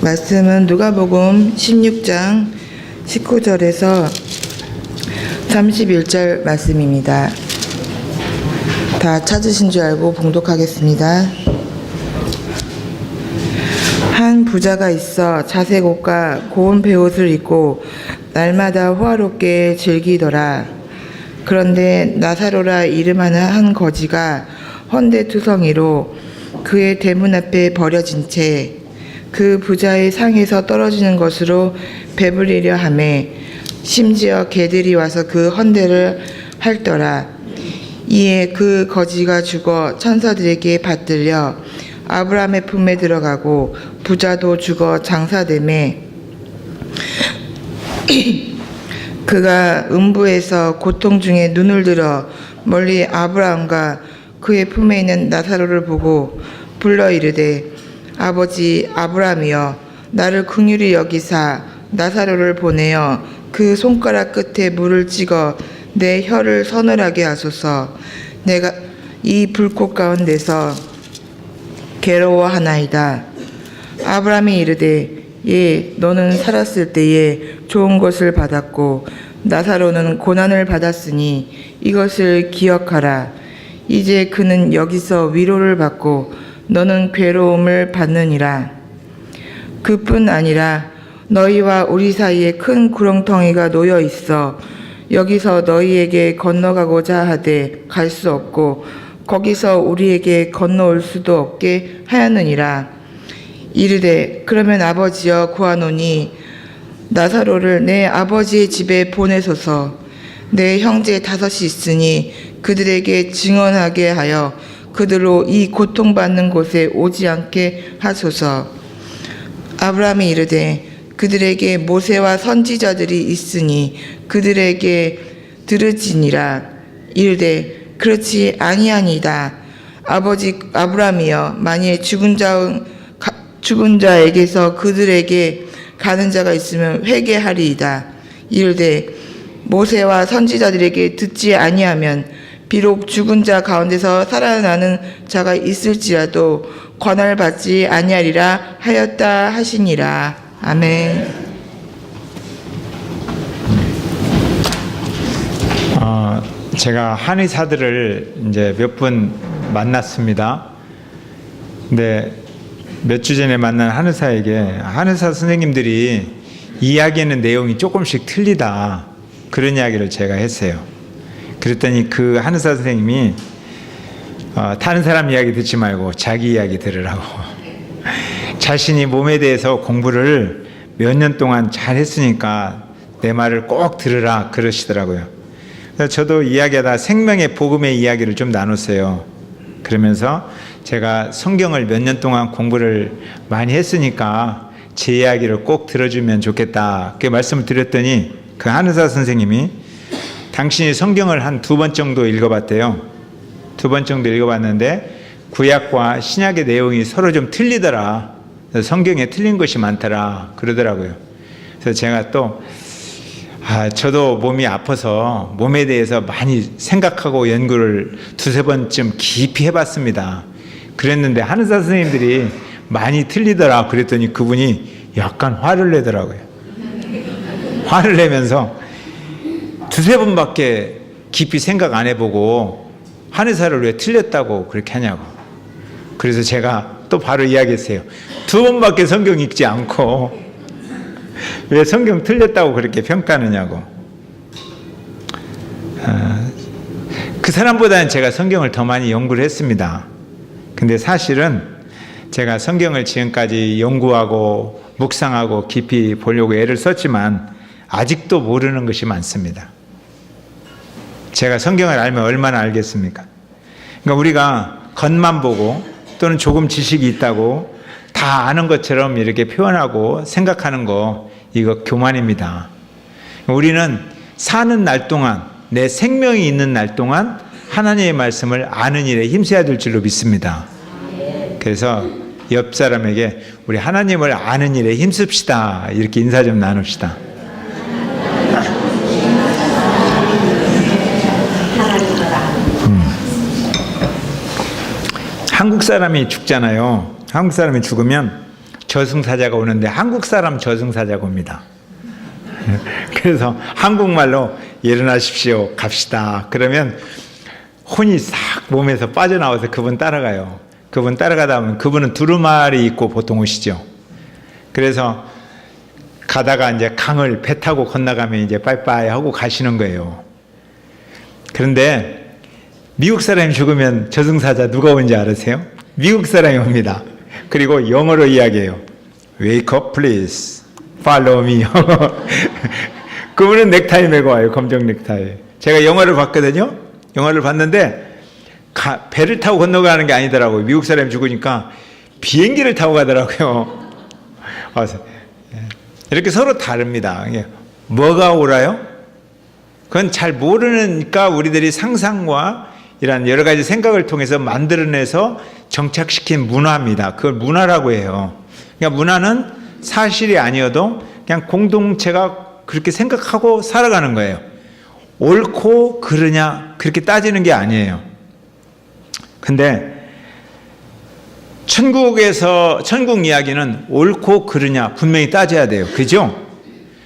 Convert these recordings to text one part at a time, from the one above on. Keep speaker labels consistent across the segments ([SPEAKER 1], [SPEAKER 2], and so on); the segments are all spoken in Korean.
[SPEAKER 1] 말씀은 누가복음 16장 19절에서 31절 말씀입니다. 다 찾으신 줄 알고 봉독하겠습니다. 한 부자가 있어 자색 옷과 고운 베옷을 입고 날마다 호화롭게 즐기더라. 그런데 나사로라 이름하는 한 거지가 헌데투성이로 그의 대문 앞에 버려진 채 그 부자의 상에서 떨어지는 것으로 배불리려 하매 심지어 개들이 와서 그 헌데를 핥더라. 이에 그 거지가 죽어 천사들에게 받들려 아브라함의 품에 들어가고 부자도 죽어 장사되매 그가 음부에서 고통 중에 눈을 들어 멀리 아브라함과 그의 품에 있는 나사로를 보고 불러 이르되 아버지 아브라함이여 나를 긍휼히 여기사 나사로를 보내어 그 손가락 끝에 물을 찍어 내 혀를 서늘하게 하소서. 내가 이 불꽃 가운데서 괴로워하나이다. 아브라함이 이르되 예 너는 살았을 때에 좋은 것을 받았고 나사로는 고난을 받았으니 이것을 기억하라. 이제 그는 여기서 위로를 받고 너는 괴로움을 받느니라. 그뿐 아니라 너희와 우리 사이에 큰 구렁텅이가 놓여 있어 여기서 너희에게 건너가고자 하되 갈 수 없고 거기서 우리에게 건너올 수도 없게 하였느니라. 이르되 그러면 아버지여 구하노니 나사로를 내 아버지의 집에 보내소서. 내 형제 5이 있으니 그들에게 증언하게 하여 그들로 이 고통받는 곳에 오지 않게 하소서. 아브라함이 이르되 그들에게 모세와 선지자들이 있으니 그들에게 들으지니라. 이르되 그렇지 아니하니이다. 아버지 아브라함이여 만일 죽은 자에게서 그들에게 가는 자가 있으면 회개하리이다. 이르되 모세와 선지자들에게 듣지 아니하면 비록 죽은 자 가운데서 살아나는 자가 있을지라도 권한을 받지 아니하리라 하였다 하시니라. 아멘.
[SPEAKER 2] 제가 한의사들을 이제 몇 분 만났습니다. 근데 몇 주 전에 만난 한의사에게 한의사 선생님들이 이야기하는 내용이 조금씩 틀리다 그런 이야기를 제가 했어요. 그랬더니 그 한의사 선생님이 다른 사람 이야기 듣지 말고 자기 이야기 들으라고 자신이 몸에 대해서 공부를 몇 년 동안 잘 했으니까 내 말을 꼭 들으라 그러시더라고요. 그래서 저도 이야기하다 생명의 복음의 이야기를 좀 나눴어요. 그러면서 제가 성경을 몇 년 동안 공부를 많이 했으니까 제 이야기를 꼭 들어주면 좋겠다 그 말씀을 드렸더니 그 한의사 선생님이 당신이 성경을 한 2번 정도 읽어봤대요. 2번 정도 읽어봤는데 구약과 신약의 내용이 서로 좀 틀리더라. 성경에 틀린 것이 많더라 그러더라고요. 그래서 제가 또 저도 몸이 아파서 몸에 대해서 많이 생각하고 연구를 2-3번쯤 깊이 해봤습니다. 그랬는데 한의사 선생님들이 많이 틀리더라 그랬더니 그분이 약간 화를 내더라고요. 화를 내면서 2-3번밖에 깊이 생각 안 해보고 한의사를 왜 틀렸다고 그렇게 하냐고. 그래서 제가 또 바로 이야기했어요. 2번밖에 성경 읽지 않고 왜 성경 틀렸다고 그렇게 평가하느냐고. 그 사람보다는 제가 성경을 더 많이 연구를 했습니다. 근데 사실은 제가 성경을 지금까지 연구하고 묵상하고 깊이 보려고 애를 썼지만 아직도 모르는 것이 많습니다. 제가 성경을 알면 얼마나 알겠습니까? 그러니까 우리가 겉만 보고 또는 조금 지식이 있다고 다 아는 것처럼 이렇게 표현하고 생각하는 거 이거 교만입니다. 우리는 사는 날 동안 내 생명이 있는 날 동안 하나님의 말씀을 아는 일에 힘써야 될 줄로 믿습니다. 그래서 옆 사람에게 우리 하나님을 아는 일에 힘씁시다 이렇게 인사 좀 나눕시다. 한국 사람이 죽잖아요. 한국 사람이 죽으면 저승사자가 오는데 한국 사람 저승사자가 옵니다. 그래서 한국말로 일어나십시오, 갑시다. 그러면 혼이 싹 몸에서 빠져나와서 그분 따라가요. 그분 따라가다 보면 그분은 두루마리 입고 보통 오시죠. 그래서 가다가 이제 강을 배 타고 건너가면 이제 빠이빠이 하고 가시는 거예요. 그런데 미국 사람이 죽으면 저승사자 누가 오는지 아세요? 미국 사람이 옵니다. 그리고 영어로 이야기해요. Wake up please. Follow me. 그분은 넥타이 메고 와요. 검정 넥타이. 제가 영화를 봤거든요. 영화를 봤는데 배를 타고 건너가는 게 아니더라고요. 미국 사람이 죽으니까 비행기를 타고 가더라고요. 이렇게 서로 다릅니다. 뭐가 옳아요? 그건 잘 모르니까 우리들이 상상과 이런 여러 가지 생각을 통해서 만들어내서 정착시킨 문화입니다. 그걸 문화라고 해요. 그러니까 문화는 사실이 아니어도 그냥 공동체가 그렇게 생각하고 살아가는 거예요. 옳고 그르냐 그렇게 따지는 게 아니에요. 근데 천국 이야기는 옳고 그르냐 분명히 따져야 돼요. 그죠?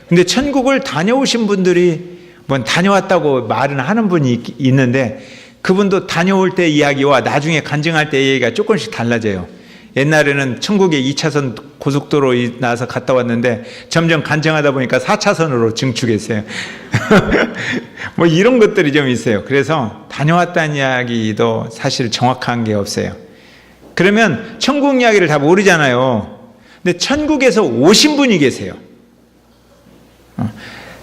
[SPEAKER 2] 근데 천국을 다녀오신 분들이 뭐 다녀왔다고 말은 하는 분이 있는데 그분도 다녀올 때 이야기와 나중에 간증할 때 이야기가 조금씩 달라져요. 옛날에는 천국에 2차선 고속도로 나와서 갔다 왔는데 점점 간증하다 보니까 4차선으로 증축했어요. 뭐 이런 것들이 좀 있어요. 그래서 다녀왔다는 이야기도 사실 정확한 게 없어요. 그러면 천국 이야기를 다 모르잖아요. 근데 천국에서 오신 분이 계세요.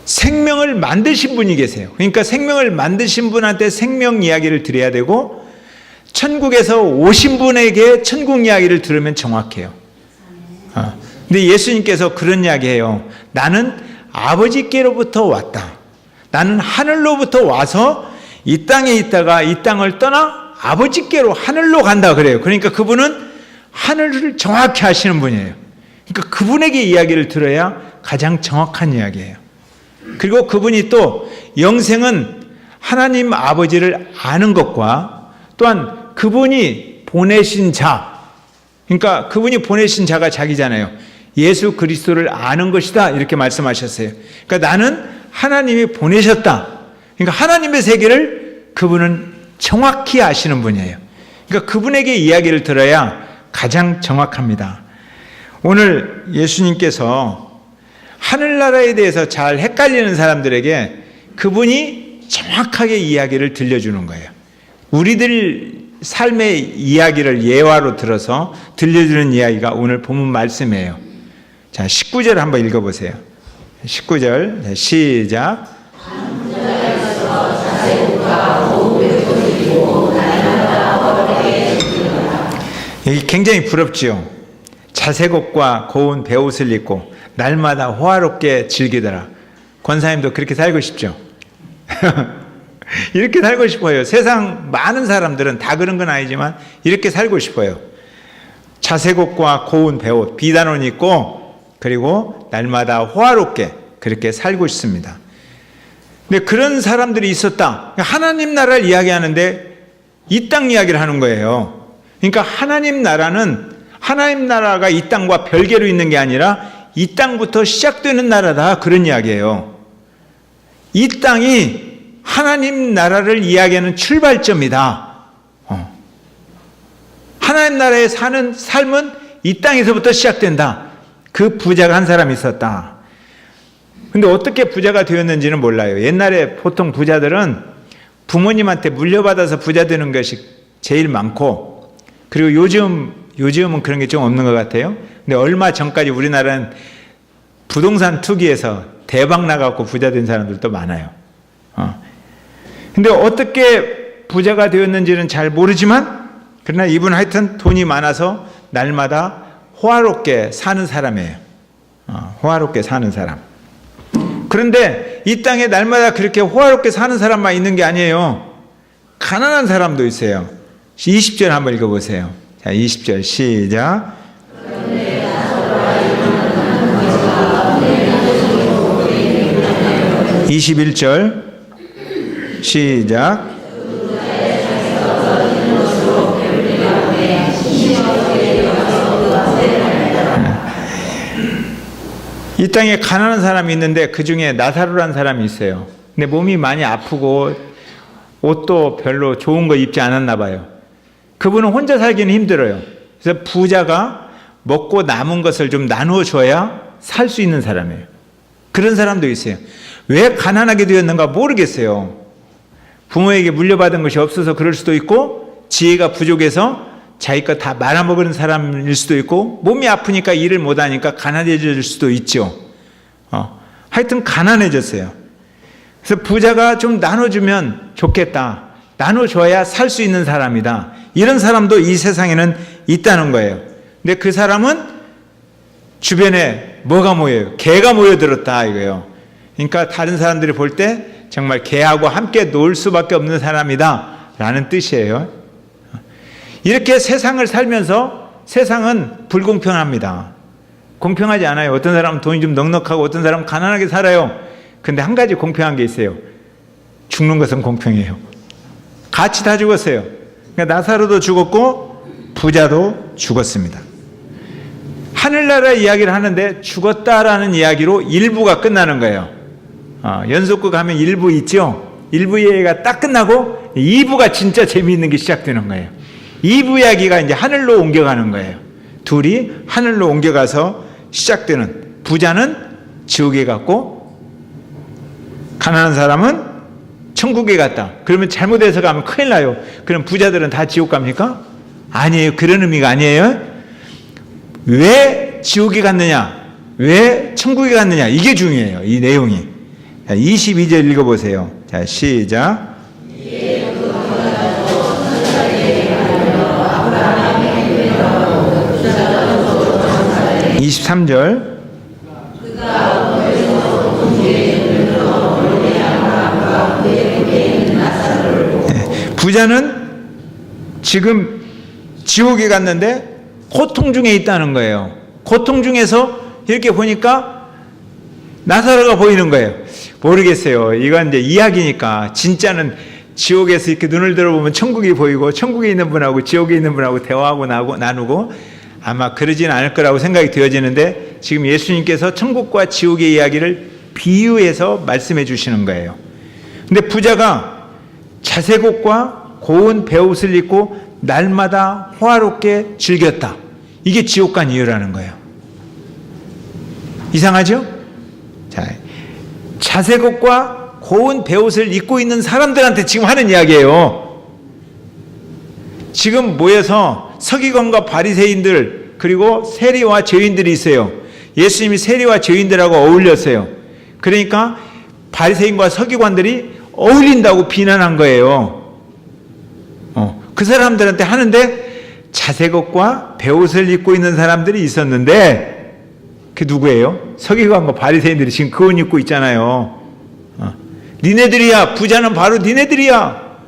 [SPEAKER 2] 생명을 만드신 분이 계세요. 그러니까 생명을 만드신 분한테 생명 이야기를 드려야 되고 천국에서 오신 분에게 천국 이야기를 들으면 정확해요. 근데 예수님께서 그런 이야기해요. 나는 아버지께로부터 왔다. 나는 하늘로부터 와서 이 땅에 있다가 이 땅을 떠나 아버지께로 하늘로 간다 그래요. 그러니까 그분은 하늘을 정확히 아시는 분이에요. 그러니까 그분에게 이야기를 들어야 가장 정확한 이야기예요. 그리고 그분이 또 영생은 하나님 아버지를 아는 것과 또한 그분이 보내신 자, 그러니까 그분이 보내신 자가 자기잖아요. 예수 그리스도를 아는 것이다 이렇게 말씀하셨어요. 그러니까 나는 하나님이 보내셨다. 그러니까 하나님의 세계를 그분은 정확히 아시는 분이에요. 그러니까 그분에게 이야기를 들어야 가장 정확합니다. 오늘 예수님께서 하늘나라에 대해서 잘 헷갈리는 사람들에게 그분이 정확하게 이야기를 들려주는 거예요. 우리들 삶의 이야기를 예화로 들어서 들려주는 이야기가 오늘 본문 말씀이에요. 자, 19절 한번 읽어보세요. 19절 시작. 여기 굉장히 부럽지요. 자색옷과 고운 베옷을 입고 날마다 호화롭게 즐기더라. 권사님도 그렇게 살고 싶죠? 이렇게 살고 싶어요. 세상 많은 사람들은 다 그런 건 아니지만 이렇게 살고 싶어요. 자색옷과 고운 베옷, 비단옷 입고 그리고 날마다 호화롭게 그렇게 살고 싶습니다. 근데 그런 사람들이 있었다. 하나님 나라를 이야기하는데 이 땅 이야기를 하는 거예요. 그러니까 하나님 나라가 이 땅과 별개로 있는 게 아니라 이 땅부터 시작되는 나라다 그런 이야기예요. 이 땅이 하나님 나라를 이야기하는 출발점이다. 하나님 나라에 사는 삶은 이 땅에서부터 시작된다. 그 부자가 한 사람이 있었다. 근데 어떻게 부자가 되었는지는 몰라요. 옛날에 보통 부자들은 부모님한테 물려받아서 부자 되는 것이 제일 많고, 그리고 요즘은 그런 게 좀 없는 것 같아요. 근데 얼마 전까지 우리나라는 부동산 투기에서 대박 나갖고 부자 된 사람들도 많아요. 근데 어떻게 부자가 되었는지는 잘 모르지만, 그러나 이분 하여튼 돈이 많아서 날마다 호화롭게 사는 사람이에요. 호화롭게 사는 사람. 그런데 이 땅에 날마다 그렇게 호화롭게 사는 사람만 있는 게 아니에요. 가난한 사람도 있어요. 20절 한번 읽어보세요. 자, 20절 시작. 21절 시작. 이 땅에 가난한 사람이 있는데 그 중에 나사로라는 사람이 있어요. 근데 몸이 많이 아프고 옷도 별로 좋은 거 입지 않았나 봐요. 그분은 혼자 살기는 힘들어요. 그래서 부자가 먹고 남은 것을 좀 나누어 줘야 살 수 있는 사람이에요. 그런 사람도 있어요. 왜 가난하게 되었는가 모르겠어요. 부모에게 물려받은 것이 없어서 그럴 수도 있고, 지혜가 부족해서 자기 것 다 말아먹은 사람일 수도 있고, 몸이 아프니까 일을 못하니까 가난해질 수도 있죠. 하여튼 가난해졌어요. 그래서 부자가 좀 나눠주면 좋겠다. 나눠줘야 살 수 있는 사람이다. 이런 사람도 이 세상에는 있다는 거예요. 근데 그 사람은 주변에 뭐가 모여요? 개가 모여들었다 이거예요. 그러니까 다른 사람들이 볼 때 정말 개하고 함께 놀 수밖에 없는 사람이다 라는 뜻이에요. 이렇게 세상을 살면서 세상은 불공평합니다. 공평하지 않아요. 어떤 사람은 돈이 좀 넉넉하고 어떤 사람은 가난하게 살아요. 근데 한 가지 공평한 게 있어요. 죽는 것은 공평해요. 같이 다 죽었어요. 그러니까 나사로도 죽었고 부자도 죽었습니다. 하늘나라 이야기를 하는데 죽었다라는 이야기로 1부가 끝나는 거예요. 연속극 하면 1부 있죠. 1부 이야기가 딱 끝나고 2부가 진짜 재미있는 게 시작되는 거예요. 2부 이야기가 이제 하늘로 옮겨가는 거예요. 둘이 하늘로 옮겨가서 시작되는, 부자는 지옥에 갔고 가난한 사람은 천국에 갔다. 그러면 잘못해서 가면 큰일 나요. 그럼 부자들은 다 지옥 갑니까? 아니에요. 그런 의미가 아니에요. 왜 지옥에 갔느냐, 왜 천국에 갔느냐, 이게 중요해요. 이 내용이. 자, 22절 읽어보세요. 자, 시작. 23절. 부자는 지금 지옥에 갔는데 고통 중에 있다는 거예요. 고통 중에서 이렇게 보니까 나사로가 보이는 거예요. 모르겠어요. 이건 이제 이야기니까. 진짜는 지옥에서 이렇게 눈을 들어보면 천국이 보이고, 천국에 있는 분하고 지옥에 있는 분하고 대화하고 나누고, 아마 그러진 않을 거라고 생각이 되어지는데, 지금 예수님께서 천국과 지옥의 이야기를 비유해서 말씀해 주시는 거예요. 근데 부자가 자색 옷과 고운 베옷을 입고 날마다 호화롭게 즐겼다. 이게 지옥 간 이유라는 거예요. 이상하죠? 자, 자색 옷과 고운 베옷을 입고 있는 사람들한테 지금 하는 이야기예요. 지금 모여서 서기관과 바리새인들 그리고 세리와 죄인들이 있어요. 예수님이 세리와 죄인들하고 어울렸어요. 그러니까 바리새인과 서기관들이 어울린다고 비난한 거예요. 그 사람들한테 하는데 자색 옷과 베옷을 입고 있는 사람들이 있었는데, 그게 누구예요? 서기관과 바리새인들이 지금 그 옷 입고 있잖아요. 니네들이야. 부자는 바로 니네들이야.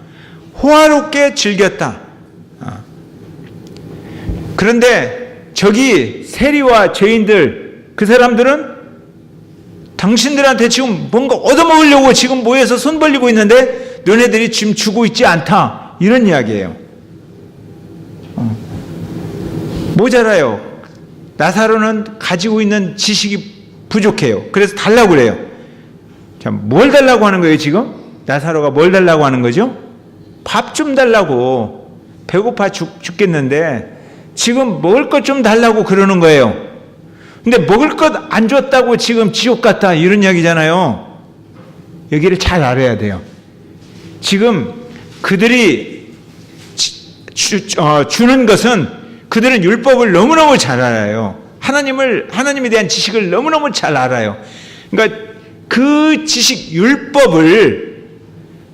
[SPEAKER 2] 호화롭게 즐겼다. 그런데 저기 세리와 죄인들, 그 사람들은 당신들한테 지금 뭔가 얻어먹으려고 지금 모여서 손 벌리고 있는데 너네들이 지금 주고 있지 않다. 이런 이야기예요. 모자라요. 나사로는 가지고 있는 지식이 부족해요. 그래서 달라고 그래요. 자, 뭘 달라고 하는 거예요 지금? 나사로가 뭘 달라고 하는 거죠? 밥 좀 달라고. 배고파 죽겠는데 지금 먹을 것 좀 달라고 그러는 거예요. 근데 먹을 것 안 줬다고 지금 지옥 갔다 이런 이야기잖아요. 여기를 잘 알아야 돼요. 지금 그들이 주는 것은, 그들은 율법을 너무너무 잘 알아요. 하나님에 대한 지식을 너무너무 잘 알아요. 그러니까 그 지식, 율법을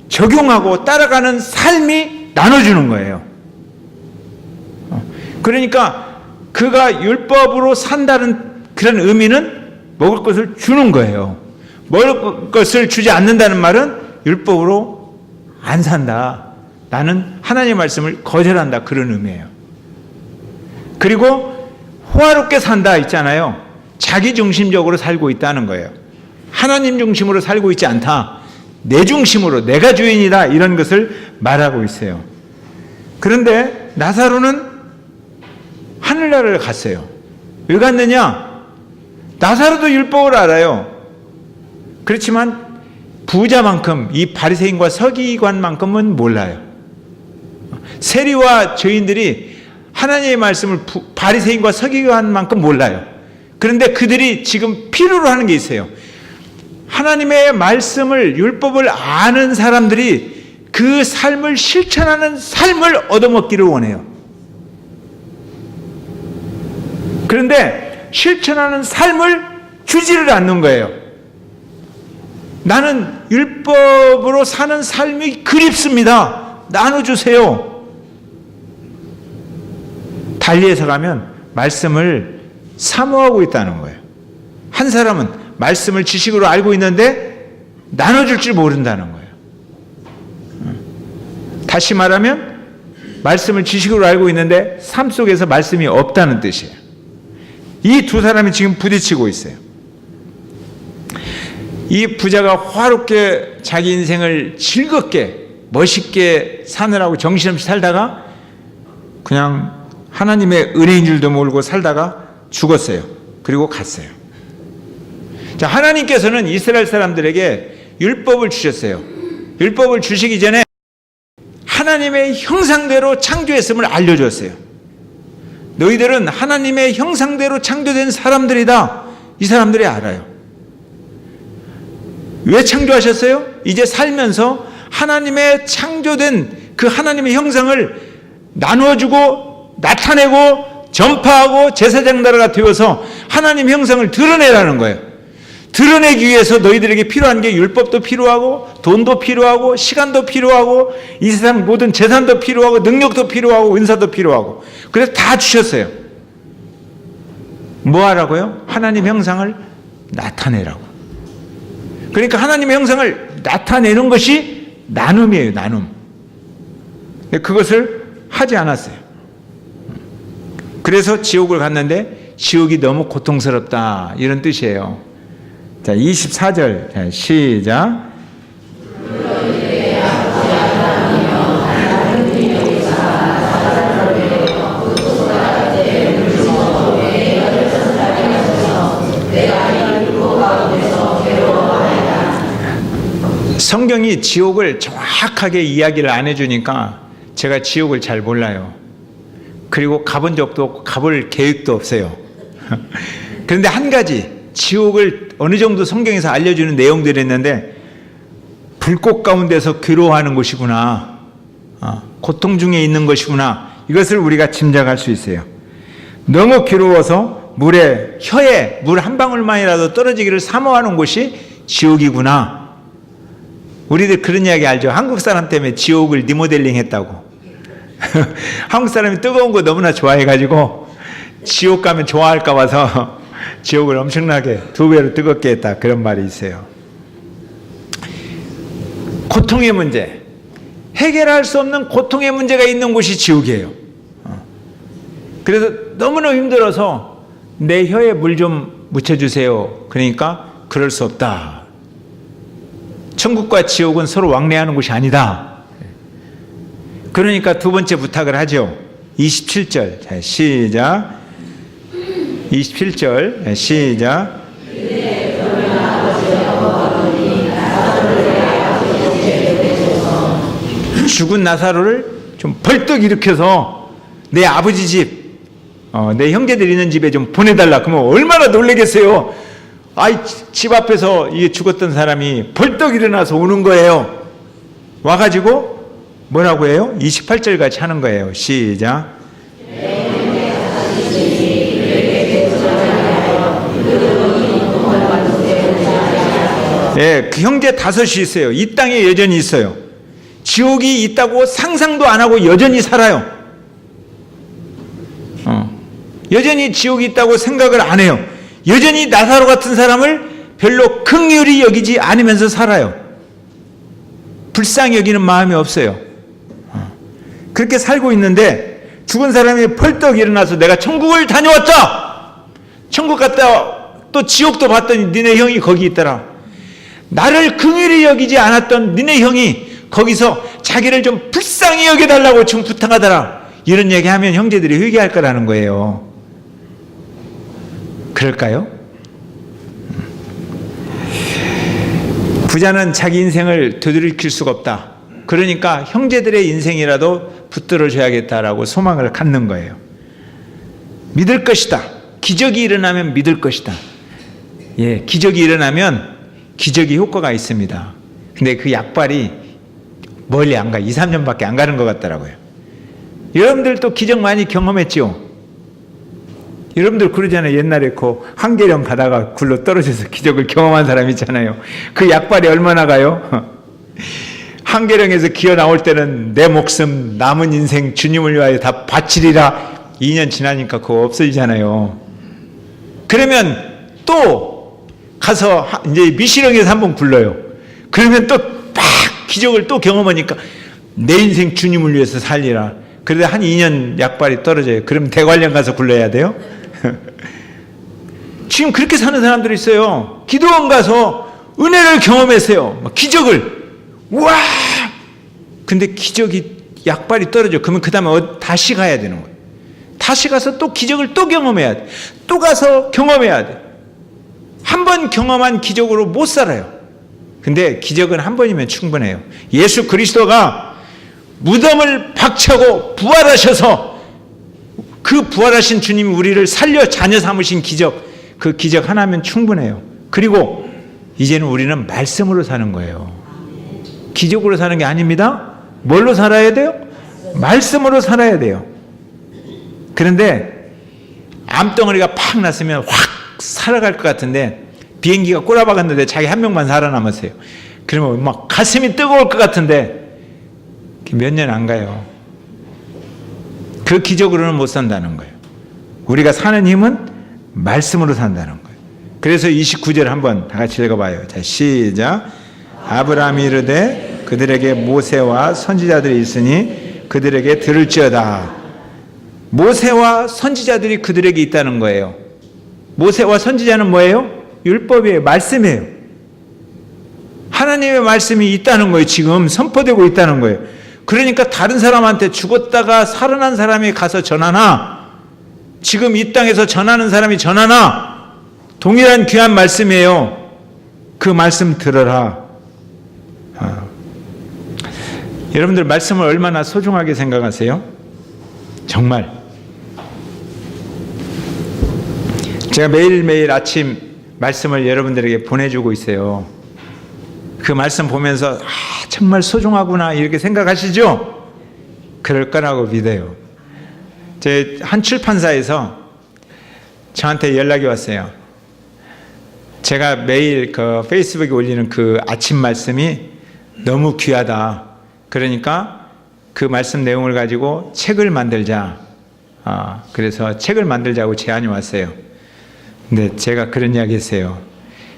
[SPEAKER 2] 적용하고 따라가는 삶이 나눠주는 거예요. 그러니까 그가 율법으로 산다는 그런 의미는 먹을 것을 주는 거예요. 먹을 것을 주지 않는다는 말은 율법으로 안 산다. 나는 하나님의 말씀을 거절한다. 그런 의미예요. 그리고 호화롭게 산다 있잖아요. 자기 중심적으로 살고 있다는 거예요. 하나님 중심으로 살고 있지 않다. 내 중심으로, 내가 주인이다. 이런 것을 말하고 있어요. 그런데 나사로는 하늘나라를 갔어요. 왜 갔느냐? 나사로도 율법을 알아요. 그렇지만 부자만큼, 이 바리새인과 서기관만큼은 몰라요. 세리와 죄인들이 하나님의 말씀을 바리새인과 서기관만큼 몰라요. 그런데 그들이 지금 필요로 하는 게 있어요. 하나님의 말씀을, 율법을 아는 사람들이 그 삶을 실천하는 삶을 얻어먹기를 원해요. 그런데 실천하는 삶을 주지를 않는 거예요. 나는 율법으로 사는 삶이 그립습니다. 나눠주세요. 달리 해서 가면 말씀을 사모하고 있다는 거예요. 한 사람은 말씀을 지식으로 알고 있는데 나눠줄 줄 모른다는 거예요. 다시 말하면 말씀을 지식으로 알고 있는데 삶 속에서 말씀이 없다는 뜻이에요. 이 두 사람이 지금 부딪히고 있어요. 이 부자가 화롭게 자기 인생을 즐겁게 멋있게 사느라고 정신없이 살다가 그냥 하나님의 은혜인 줄도 모르고 살다가 죽었어요. 그리고 갔어요. 자, 하나님께서는 이스라엘 사람들에게 율법을 주셨어요. 율법을 주시기 전에 하나님의 형상대로 창조했음을 알려줬어요. 너희들은 하나님의 형상대로 창조된 사람들이다. 이 사람들이 알아요. 왜 창조하셨어요? 이제 살면서 하나님의 창조된 그 하나님의 형상을 나누어주고 나타내고 전파하고 제사장 나라가 되어서 하나님 형상을 드러내라는 거예요. 드러내기 위해서 너희들에게 필요한 게 율법도 필요하고 돈도 필요하고 시간도 필요하고 이 세상 모든 재산도 필요하고 능력도 필요하고 은사도 필요하고 그래서 다 주셨어요. 뭐 하라고요? 하나님 형상을 나타내라고. 그러니까 하나님의 형상을 나타내는 것이 나눔이에요. 나눔. 그것을 하지 않았어요. 그래서 지옥을 갔는데 지옥이 너무 고통스럽다 이런 뜻이에요. 자, 24절. 자, 시작. 성경이 지옥을 정확하게 이야기를 안 해주니까 제가 지옥을 잘 몰라요. 그리고 가본 적도 없고 가볼 계획도 없어요. 그런데 한 가지 지옥을 어느 정도 성경에서 알려주는 내용들이 있는데 불꽃 가운데서 괴로워하는 곳이구나. 고통 중에 있는 것이구나. 이것을 우리가 짐작할 수 있어요. 너무 괴로워서 혀에 물 한 방울만이라도 떨어지기를 사모하는 곳이 지옥이구나. 우리들 그런 이야기 알죠? 한국 사람 때문에 지옥을 리모델링 했다고. 한국 사람이 뜨거운 거 너무나 좋아해가지고 지옥 가면 좋아할까 봐서 지옥을 엄청나게 2배로 뜨겁게 했다. 그런 말이 있어요. 고통의 문제, 해결할 수 없는 고통의 문제가 있는 곳이 지옥이에요. 그래서 너무나 힘들어서 내 혀에 물 좀 묻혀주세요. 그러니까 그럴 수 없다. 천국과 지옥은 서로 왕래하는 곳이 아니다. 그러니까 두 번째 부탁을 하죠. 27절. 자, 시작. 27절. 시작. 죽은 나사로를 좀 벌떡 일으켜서 내 아버지 집, 내 형제들 있는 집에 좀 보내달라. 그러면 얼마나 놀라겠어요. 집 앞에서 이 죽었던 사람이 벌떡 일어나서 오는 거예요. 와가지고 뭐라고 해요? 28절 같이 하는 거예요. 시작. 그 형제 5이 있어요. 이 땅에 여전히 있어요. 지옥이 있다고 상상도 안 하고 여전히 살아요. 여전히 지옥이 있다고 생각을 안 해요. 여전히 나사로 같은 사람을 별로 긍휼히 여기지 않으면서 살아요. 불쌍히 여기는 마음이 없어요. 그렇게 살고 있는데 죽은 사람이 벌떡 일어나서 내가 천국을 다녀왔다. 천국 갔다 또 지옥도 봤더니 니네 형이 거기 있더라. 나를 긍휼히 여기지 않았던 니네 형이 거기서 자기를 좀 불쌍히 여겨달라고 지금 부탁하더라. 이런 얘기하면 형제들이 회개할 거라는 거예요. 그럴까요? 부자는 자기 인생을 되돌이킬 수가 없다. 그러니까 형제들의 인생이라도 붙들어줘야겠다라고 소망을 갖는 거예요. 믿을 것이다. 기적이 일어나면 믿을 것이다. 예, 기적이 일어나면 기적이 효과가 있습니다. 근데 그 약발이 멀리 안 가. 2, 3년밖에 안 가는 것 같더라고요. 여러분들도 기적 많이 경험했죠? 여러분들 그러잖아요. 옛날에 그 한계령 가다가 굴러 떨어져서 기적을 경험한 사람 있잖아요. 그 약발이 얼마나 가요? 한계령에서 기어 나올 때는 내 목숨 남은 인생 주님을 위하여 다 바치리라. 2년 지나니까 그거 없어지잖아요. 그러면 또 가서 이제 미시령에서 한번 굴러요. 그러면 또 막 기적을 또 경험하니까 내 인생 주님을 위해서 살리라. 그래도 한 2년 약발이 떨어져요. 그럼 대관령 가서 굴러야 돼요? 지금 그렇게 사는 사람들이 있어요. 기도원 가서 은혜를 경험했어요. 막 기적을. 와! 근데 기적이 약발이 떨어져. 그러면 그 다음에 다시 가야 되는 거예요. 다시 가서 또 기적을 또 경험해야 돼. 또 가서 경험해야 돼. 한 번 경험한 기적으로 못 살아요. 근데 기적은 한 번이면 충분해요. 예수 그리스도가 무덤을 박차고 부활하셔서 그 부활하신 주님이 우리를 살려 자녀 삼으신 기적, 그 기적 하나면 충분해요. 그리고 이제는 우리는 말씀으로 사는 거예요. 기적으로 사는 게 아닙니다. 뭘로 살아야 돼요? 말씀으로 살아야 돼요. 그런데 암덩어리가 팍 났으면 확 살아갈 것 같은데 비행기가 꼬라박았는데 자기 한 명만 살아남았어요. 그러면 막 가슴이 뜨거울 것 같은데 몇 년 안 가요. 그 기적으로는 못 산다는 거예요. 우리가 사는 힘은 말씀으로 산다는 거예요. 그래서 29절 한번 다 같이 읽어봐요. 자, 시작. 아브라함이 이르되 그들에게 모세와 선지자들이 있으니 그들에게 들을지어다. 모세와 선지자들이 그들에게 있다는 거예요. 모세와 선지자는 뭐예요? 율법이에요. 말씀이에요. 하나님의 말씀이 있다는 거예요. 지금 선포되고 있다는 거예요. 그러니까 다른 사람한테 죽었다가 살아난 사람이 가서 전하나, 지금 이 땅에서 전하는 사람이 전하나 동일한 귀한 말씀이에요. 그 말씀 들어라. 여러분들 말씀을 얼마나 소중하게 생각하세요? 정말 제가 매일매일 아침 말씀을 여러분들에게 보내주고 있어요. 그 말씀 보면서 정말 소중하구나 이렇게 생각하시죠? 그럴 거라고 믿어요. 제 한 출판사에서 저한테 연락이 왔어요. 제가 매일 그 페이스북에 올리는 그 아침 말씀이 너무 귀하다. 그러니까 그 말씀 내용을 가지고 책을 만들자. 그래서 책을 만들자고 제안이 왔어요. 근데 제가 그런 이야기 했어요.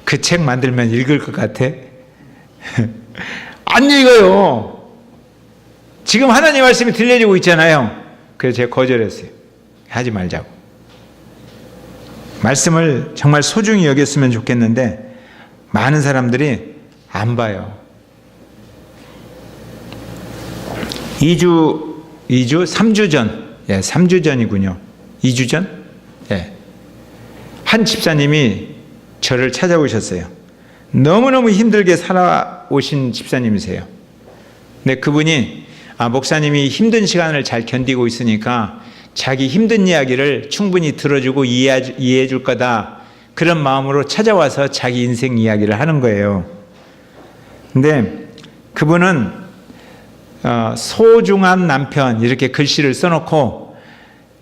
[SPEAKER 2] 그 책 만들면 읽을 것 같아? 안 읽어요. 지금 하나님 말씀이 들려지고 있잖아요. 그래서 제가 거절했어요. 하지 말자고. 말씀을 정말 소중히 여겼으면 좋겠는데 많은 사람들이 안 봐요. 3주 전, 3주 전이군요. 2주 전? 한 집사님이 저를 찾아오셨어요. 너무너무 힘들게 살아오신 집사님이세요. 근데 그분이 목사님이 힘든 시간을 잘 견디고 있으니까 자기 힘든 이야기를 충분히 들어주고 이해해 줄 거다. 그런 마음으로 찾아와서 자기 인생 이야기를 하는 거예요. 근데 그분은 소중한 남편 이렇게 글씨를 써놓고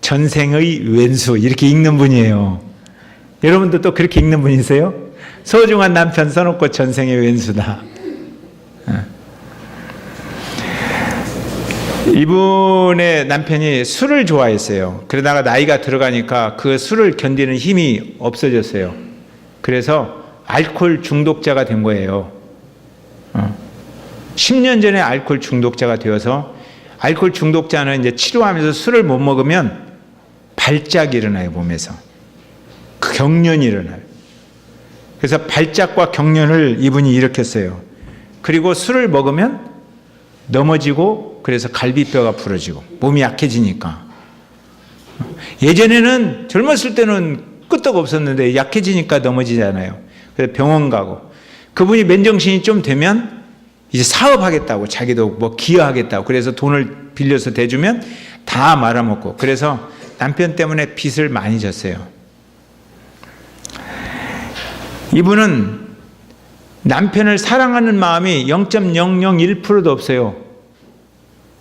[SPEAKER 2] 전생의 왼수 이렇게 읽는 분이에요. 여러분도 또 그렇게 읽는 분이세요? 소중한 남편 써놓고 전생의 왼수다. 이분의 남편이 술을 좋아했어요. 그러다가 나이가 들어가니까 그 술을 견디는 힘이 없어졌어요. 그래서 알코올 중독자가 된 거예요. 10년 전에 알코올 중독자가 되어서, 알코올 중독자는 이제 치료하면서 술을 못 먹으면 발작이 일어나요, 몸에서. 경련이 일어나요. 그래서 발작과 경련을 이분이 일으켰어요. 그리고 술을 먹으면 넘어지고, 그래서 갈비뼈가 부러지고 몸이 약해지니까. 예전에는 젊었을 때는 끄떡 없었는데 약해지니까 넘어지잖아요. 그래서 병원 가고, 그분이 맨정신이 좀 되면 이제 사업하겠다고, 자기도 뭐 기여하겠다고, 그래서 돈을 빌려서 대주면 다 말아먹고, 그래서 남편 때문에 빚을 많이 졌어요. 이분은 남편을 사랑하는 마음이 0.001%도 없어요.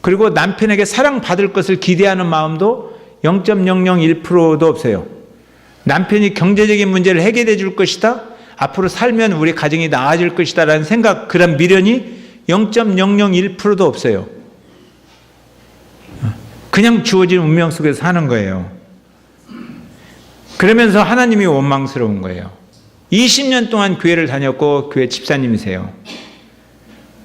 [SPEAKER 2] 그리고 남편에게 사랑받을 것을 기대하는 마음도 0.001%도 없어요. 남편이 경제적인 문제를 해결해 줄 것이다, 앞으로 살면 우리 가정이 나아질 것이다 라는 생각, 그런 미련이 0.001%도 없어요. 그냥 주어진 운명 속에서 사는 거예요. 그러면서 하나님이 원망스러운 거예요. 20년 동안 교회를 다녔고 교회 집사님이세요.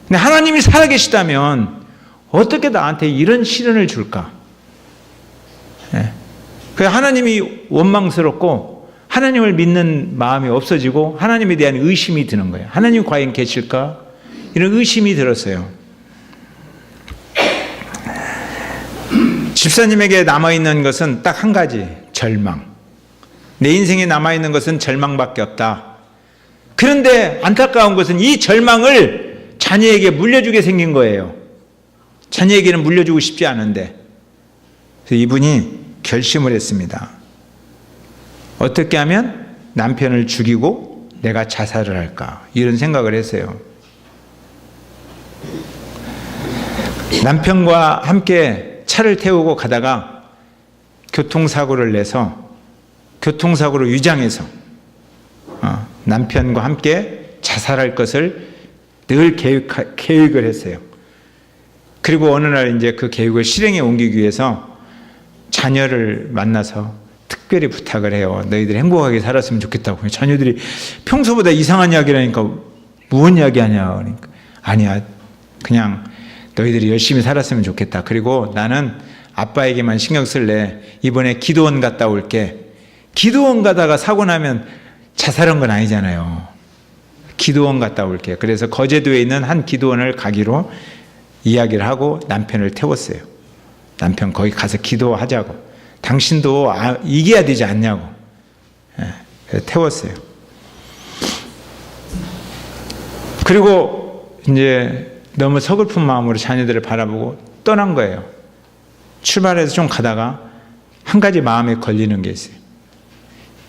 [SPEAKER 2] 근데 하나님이 살아계시다면 어떻게 나한테 이런 시련을 줄까? 그래서 하나님이 원망스럽고 하나님을 믿는 마음이 없어지고 하나님에 대한 의심이 드는 거예요. 하나님 과연 계실까? 이런 의심이 들었어요. 집사님에게 남아있는 것은 딱 한 가지, 절망. 내 인생에 남아있는 것은 절망밖에 없다. 그런데 안타까운 것은 이 절망을 자녀에게 물려주게 생긴 거예요. 자녀에게는 물려주고 싶지 않은데. 그래서 이분이 결심을 했습니다. 어떻게 하면 남편을 죽이고 내가 자살을 할까? 이런 생각을 했어요. 남편과 함께 차를 태우고 가다가 교통사고를 내서 교통사고로 위장해서 남편과 함께 자살할 것을 늘 계획을 했어요. 그리고 어느 날 이제 그 계획을 실행에 옮기기 위해서 자녀를 만나서 특별히 부탁을 해요. 너희들이 행복하게 살았으면 좋겠다고. 자녀들이 평소보다 이상한 이야기를 하니까 무슨 이야기 하냐. 그러니까 아니야. 그냥 너희들이 열심히 살았으면 좋겠다. 그리고 나는 아빠에게만 신경 쓸래. 이번에 기도원 갔다 올게. 기도원 가다가 사고 나면 자살한 건 아니잖아요. 기도원 갔다 올게. 그래서 거제도에 있는 한 기도원을 가기로 이야기를 하고 남편을 태웠어요. 남편 거기 가서 기도하자고. 당신도 이겨야 되지 않냐고. 그래서 태웠어요. 그리고 이제 너무 서글픈 마음으로 자녀들을 바라보고 떠난 거예요. 출발해서 좀 가다가 한 가지 마음에 걸리는 게 있어요.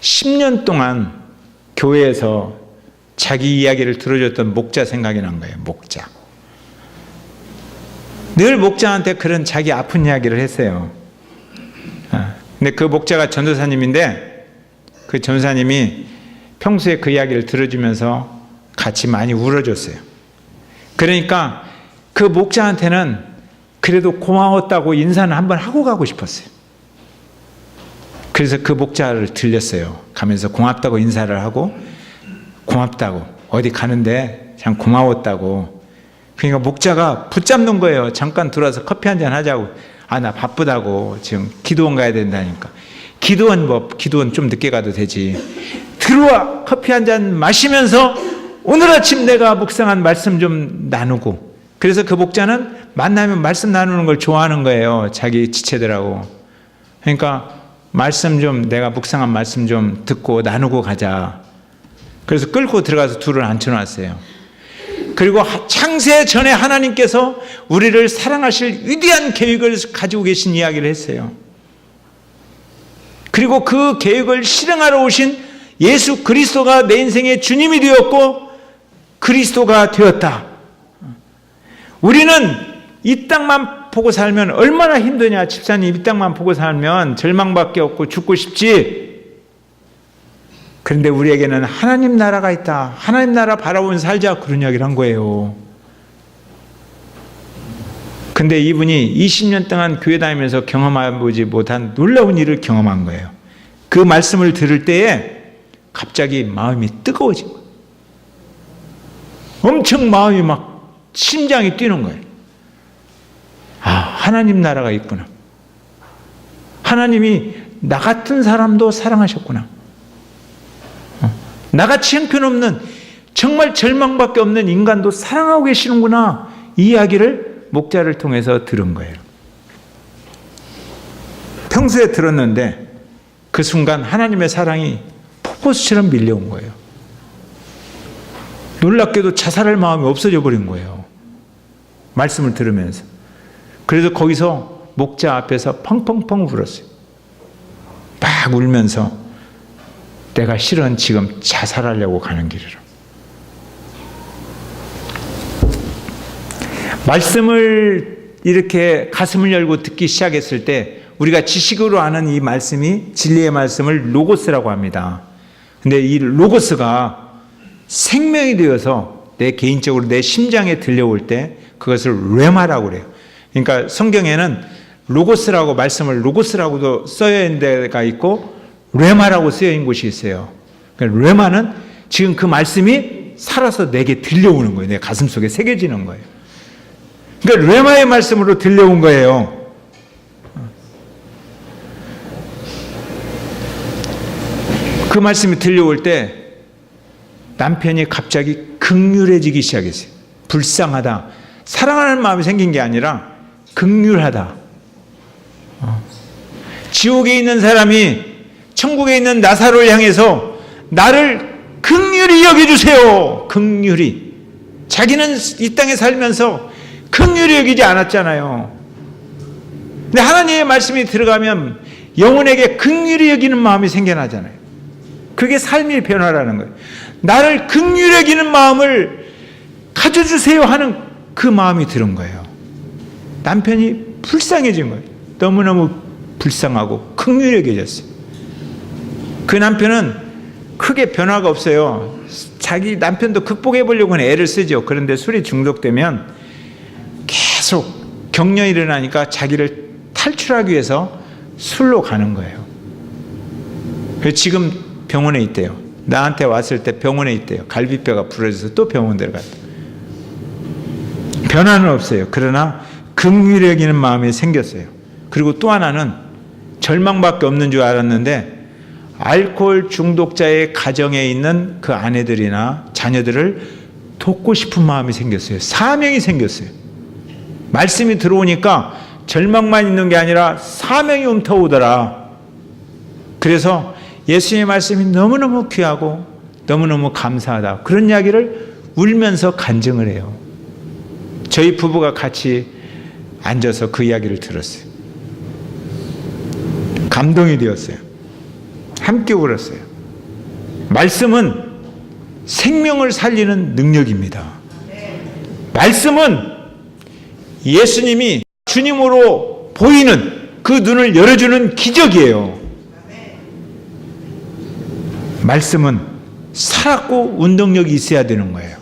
[SPEAKER 2] 10년 동안 교회에서 자기 이야기를 들어줬던 목자 생각이 난 거예요. 목자. 늘 목자한테 그런 자기 아픈 이야기를 했어요. 근데 그 목자가 전도사님인데 그 전도사님이 평소에 그 이야기를 들어주면서 같이 많이 울어줬어요. 그러니까 그 목자한테는 그래도 고마웠다고 인사는 한번 하고 가고 싶었어요. 그래서 그 목자를 들렸어요. 가면서 고맙다고 인사를 하고 고맙다고 어디 가는데 참 고마웠다고. 그러니까 목자가 붙잡는 거예요. 잠깐 들어와서 커피 한잔 하자고. 나 바쁘다고 지금 기도원 가야 된다니까. 기도원 좀 늦게 가도 되지. 들어와 커피 한잔 마시면서 오늘 아침 내가 묵상한 말씀 좀 나누고. 그래서 그 목자는 만나면 말씀 나누는 걸 좋아하는 거예요. 자기 지체들하고. 그러니까 내가 묵상한 말씀 좀 듣고 나누고 가자. 그래서 끌고 들어가서 둘을 앉혀놨어요. 그리고 창세 전에 하나님께서 우리를 사랑하실 위대한 계획을 가지고 계신 이야기를 했어요. 그리고 그 계획을 실행하러 오신 예수 그리스도가 내 인생의 주님이 되었고 그리스도가 되었다. 우리는 이 땅만 보고 살면 얼마나 힘드냐. 집사님, 이 땅만 보고 살면 절망밖에 없고 죽고 싶지. 그런데 우리에게는 하나님 나라가 있다. 하나님 나라 바라보면 살자. 그런 이야기를 한 거예요. 근데 이분이 20년 동안 교회 다니면서 경험해보지 못한 놀라운 일을 경험한 거예요. 그 말씀을 들을 때에 갑자기 마음이 뜨거워진 거예요. 엄청 마음이 막 심장이 뛰는 거예요. 하나님 나라가 있구나. 하나님이 나 같은 사람도 사랑하셨구나. 나같이 형편없는 정말 절망밖에 없는 인간도 사랑하고 계시는구나. 이 이야기를 목자를 통해서 들은 거예요. 평소에 들었는데 그 순간 하나님의 사랑이 폭포수처럼 밀려온 거예요. 놀랍게도 자살할 마음이 없어져 버린 거예요. 말씀을 들으면서. 그래서 거기서 목자 앞에서 펑펑펑 울었어요. 막 울면서 내가 실은 지금 자살하려고 가는 길이라. 말씀을 이렇게 가슴을 열고 듣기 시작했을 때 우리가 지식으로 아는 이 말씀이 진리의 말씀을 로고스라고 합니다. 근데 이 로고스가 생명이 되어서 내 개인적으로 내 심장에 들려올 때 그것을 레마라고 그래요. 그러니까 성경에는 로고스라고 말씀을 로고스라고도 써야 있는 데가 있고 레마라고 쓰여 있는 곳이 있어요. 그러니까 레마는 지금 그 말씀이 살아서 내게 들려오는 거예요. 내 가슴 속에 새겨지는 거예요. 그러니까 레마의 말씀으로 들려온 거예요. 그 말씀이 들려올 때 남편이 갑자기 극률해지기 시작했어요. 불쌍하다. 사랑하는 마음이 생긴 게 아니라 극률하다. 지옥에 있는 사람이 천국에 있는 나사로를 향해서 나를 긍휼히 여겨주세요. 긍휼히. 자기는 이 땅에 살면서 긍휼히 여기지 않았잖아요. 근데 하나님의 말씀이 들어가면 영혼에게 긍휼히 여기는 마음이 생겨나잖아요. 그게 삶의 변화라는 거예요. 나를 긍휼히 여기는 마음을 가져주세요 하는 그 마음이 들은 거예요. 남편이 불쌍해진 거예요. 너무너무 불쌍하고 긍휼히 여겨졌어요. 그 남편은 크게 변화가 없어요. 자기 남편도 극복해 보려고 애를 쓰죠. 그런데 술이 중독되면 계속 격려가 일어나니까 자기를 탈출하기 위해서 술로 가는 거예요. 그래서 지금 병원에 있대요. 나한테 왔을 때 병원에 있대요. 갈비뼈가 부러져서 또 병원 들어갔다. 변화는 없어요. 그러나 긍휼히 여기는 마음이 생겼어요. 그리고 또 하나는 절망밖에 없는 줄 알았는데 알코올 중독자의 가정에 있는 그 아내들이나 자녀들을 돕고 싶은 마음이 생겼어요. 사명이 생겼어요. 말씀이 들어오니까 절망만 있는 게 아니라 사명이 움터오더라. 그래서 예수님의 말씀이 너무너무 귀하고 너무너무 감사하다. 그런 이야기를 울면서 간증을 해요. 저희 부부가 같이 앉아서 그 이야기를 들었어요. 감동이 되었어요. 함께 울었어요. 말씀은 생명을 살리는 능력입니다. 말씀은 예수님이 주님으로 보이는 그 눈을 열어주는 기적이에요. 말씀은 살았고 운동력이 있어야 되는 거예요.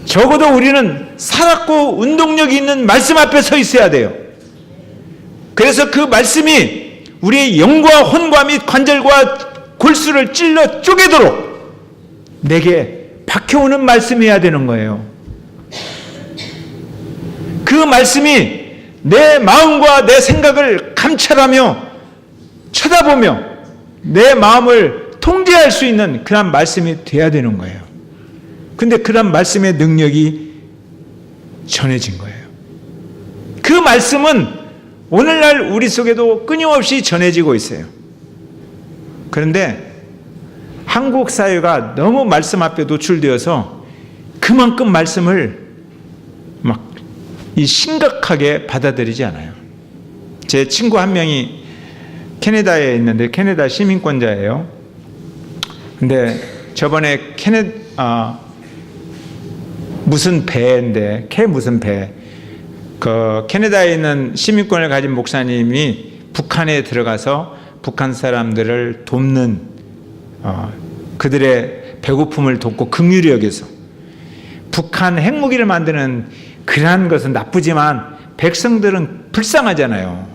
[SPEAKER 2] 적어도 우리는 살았고 운동력이 있는 말씀 앞에 서 있어야 돼요. 그래서 그 말씀이 우리의 영과 혼과 및 관절과 골수를 찔러 쪼개도록 내게 박혀오는 말씀이어야 되는 거예요. 그 말씀이 내 마음과 내 생각을 감찰하며 쳐다보며 내 마음을 통제할 수 있는 그런 말씀이 돼야 되는 거예요. 근데 그런 말씀의 능력이 전해진 거예요. 그 말씀은 오늘날 우리 속에도 끊임없이 전해지고 있어요. 그런데 한국 사회가 너무 말씀 앞에 노출되어서 그만큼 말씀을 막 심각하게 받아들이지 않아요. 제 친구 한 명이 캐나다에 있는데 캐나다 시민권자예요. 근데 저번에 무슨 배인데 무슨 배 그 캐나다에 있는 시민권을 가진 목사님이 북한에 들어가서 북한 사람들을 돕는 그들의 배고픔을 돕고 긍휼히 여겨서 북한 핵무기를 만드는 그러한 것은 나쁘지만 백성들은 불쌍하잖아요.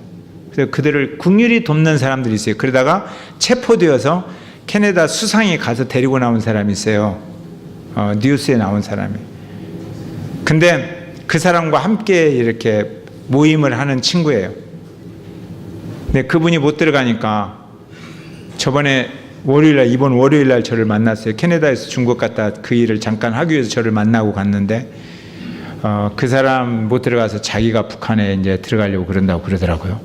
[SPEAKER 2] 그래서 그들을 긍휼히 돕는 사람들이 있어요. 그러다가 체포되어서 캐나다 수상이 가서 데리고 나온 사람이 있어요. 뉴스에 나온 사람이. 근데 그 사람과 함께 이렇게 모임을 하는 친구예요. 근데 그분이 못 들어가니까 저번에 이번 월요일날 저를 만났어요. 캐나다에서 중국 갔다 그 일을 잠깐 하기 위해서 저를 만나고 갔는데 그 사람 못 들어가서 자기가 북한에 이제 들어가려고 그런다고 그러더라고요.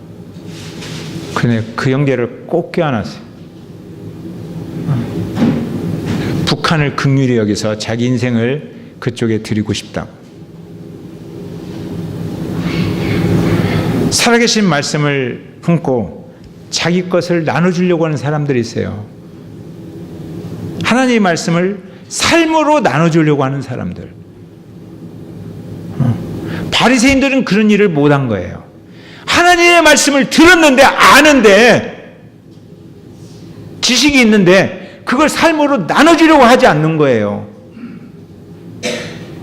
[SPEAKER 2] 근데 그 형제를 꼭 껴안았어요. 북한을 긍휼히 여기서 자기 인생을 그쪽에 드리고 싶다. 살아계신 말씀을 품고 자기 것을 나눠주려고 하는 사람들이 있어요. 하나님의 말씀을 삶으로 나눠주려고 하는 사람들. 바리새인들은 그런 일을 못한 거예요. 하나님의 말씀을 들었는데 아는데 지식이 있는데 그걸 삶으로 나눠주려고 하지 않는 거예요.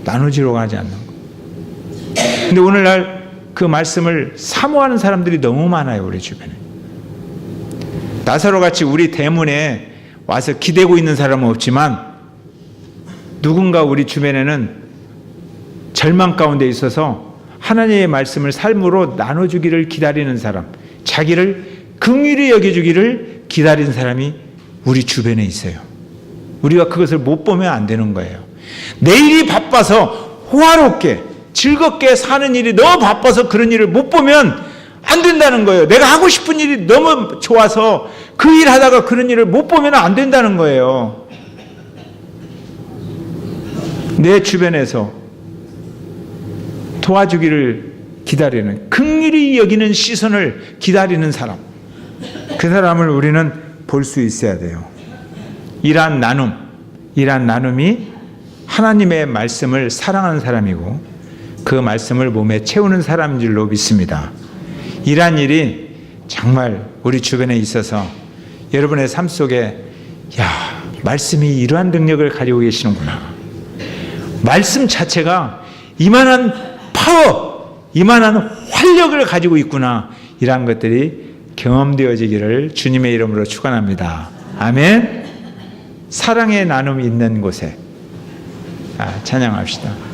[SPEAKER 2] 나눠주려고 하지 않는 거예요. 근데 오늘날 그 말씀을 사모하는 사람들이 너무 많아요. 우리 주변에. 나사로 같이 우리 대문에 와서 기대고 있는 사람은 없지만 누군가 우리 주변에는 절망 가운데 있어서 하나님의 말씀을 삶으로 나눠주기를 기다리는 사람, 자기를 긍휼히 여겨주기를 기다리는 사람이 우리 주변에 있어요. 우리가 그것을 못 보면 안 되는 거예요. 내일이 바빠서 호화롭게 즐겁게 사는 일이 너무 바빠서 그런 일을 못 보면 안 된다는 거예요. 내가 하고 싶은 일이 너무 좋아서 그 일 하다가 그런 일을 못 보면 안 된다는 거예요. 내 주변에서 도와주기를 기다리는, 긍휼히 여기는 시선을 기다리는 사람, 그 사람을 우리는 볼 수 있어야 돼요. 이러한 나눔이 하나님의 말씀을 사랑하는 사람이고 그 말씀을 몸에 채우는 사람인 줄로 믿습니다. 이러한 일이 정말 우리 주변에 있어서 여러분의 삶 속에 말씀이 이러한 능력을 가지고 계시는구나. 말씀 자체가 이만한 파워, 이만한 활력을 가지고 있구나. 이러한 것들이 경험되어지기를 주님의 이름으로 축원합니다. 아멘. 사랑의 나눔이 있는 곳에 찬양합시다.